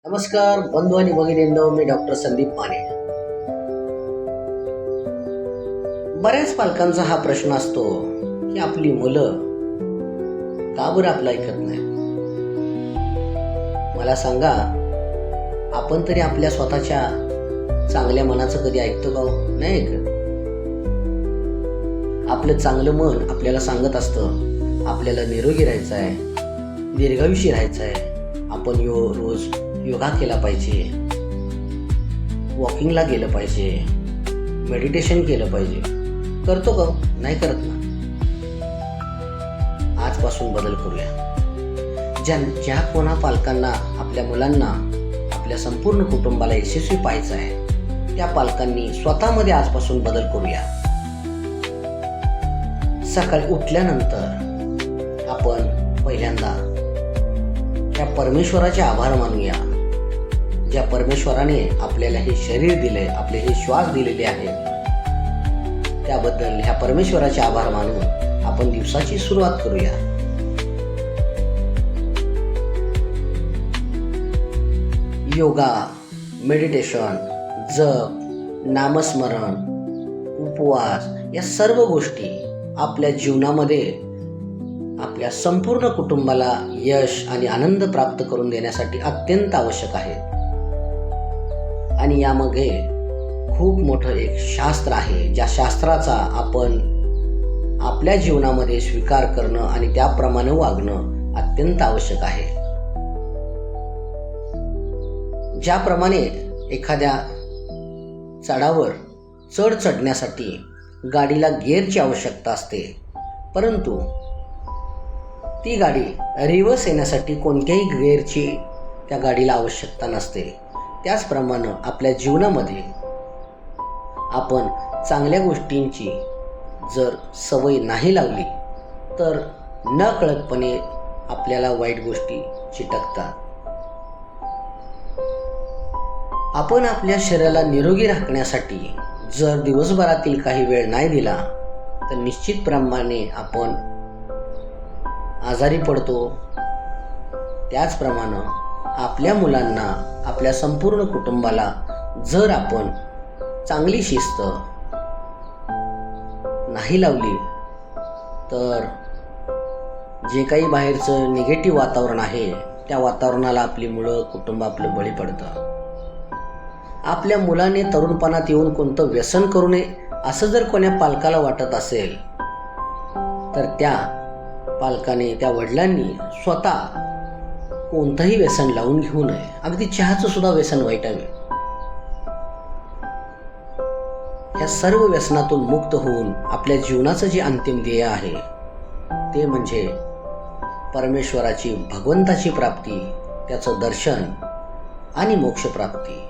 नमस्कार बंधू आणि भगिनींनो, मी डॉक्टर संदीप माने. बऱ्याच पालकांचा हा प्रश्न असतो की आपली मुलं का बरं आपलं ऐकत नाही. मला सांगा, आपण तरी आपल्या स्वतःच्या चांगल्या मनाचं कधी ऐकतो का? नाही ऐकत. आपलं चांगलं मन आपल्याला सांगत असतं आपल्याला निरोगी राहायचं आहे, दीर्घायुषी राहायचं आहे. आपण रोज योगा केला पाहिजे, वॉकिंगला गेलं पाहिजे, मेडिटेशन केलं पाहिजे. करतो का? नाही करत ना. आजपासून बदल करूया. ज्या कोणा पालकांना आपल्या मुलांना, आपल्या संपूर्ण कुटुंबाला यशस्वी पाहायचं आहे, त्या पालकांनी स्वतःमध्ये आजपासून बदल करूया. सकाळी उठल्यानंतर आपण पहिल्यांदा त्या परमेश्वराचे आभार मानूया. ज्या परमेश्वराने आपल्याला हे शरीर दिले, आपले हे श्वास दिलेले आहेत, त्याबद्दल ह्या परमेश्वराचे आभार मानून आपण दिवसाची सुरुवात करूया. योगा, मेडिटेशन, जप, नामस्मरण, उपवास या सर्व गोष्टी आपल्या जीवनामध्ये आपल्या संपूर्ण कुटुंबाला यश आणि आनंद प्राप्त करून देण्यासाठी अत्यंत आवश्यक आहे. आणि यामध्ये खूप मोठं एक शास्त्र आहे, ज्या शास्त्राचा आपण आपल्या जीवनामध्ये स्वीकार करणं आणि त्याप्रमाणे वागणं अत्यंत आवश्यक आहे. ज्याप्रमाणे एखाद्या चढावर चढ चढण्यासाठी गाडीला गिअरची आवश्यकता असते, परंतु ती गाडी रिव्हर्स येण्यासाठी कोणत्याही गिअरची त्या गाडीला आवश्यकता नसते. त्याचप्रमाणे आपल्या जीवनामध्ये आपण चांगल्या गोष्टींची जर सवय नाही लावली तर नकळतपणे आपल्याला वाईट गोष्टी चिटकतात. आपण आपल्या शरीराला निरोगी राखण्यासाठी जर दिवसभरातील काही वेळ नाही दिला तर निश्चितप्रमाणे आपण आजारी पडतो. त्याचप्रमाणे आपल्या मुलांना, आपल्या संपूर्ण कुटुंबाला जर आपण चांगली शिस्त नाही लावली तर जे काही बाहेरचं निगेटिव्ह वातावरण आहे, त्या वातावरणाला आपली मुलं, कुटुंब आपलं बळी पडतं. आपल्या मुलाने तरुणपणात येऊन कोणतं व्यसन करू नये असं जर कोण्या पालकाला वाटत असेल तर त्या पालकाने, त्या वडिलांनी स्वतः कोणतंही व्यसन लावून घेऊ नये. अगदी चहाचं सुद्धा व्यसन वाईटावे. या सर्व व्यसनातून मुक्त होऊन आपल्या जीवनाचं जे अंतिम ध्येय आहे ते म्हणजे परमेश्वराची, भगवंताची प्राप्ती, त्याचं दर्शन आणि मोक्ष प्राप्ती.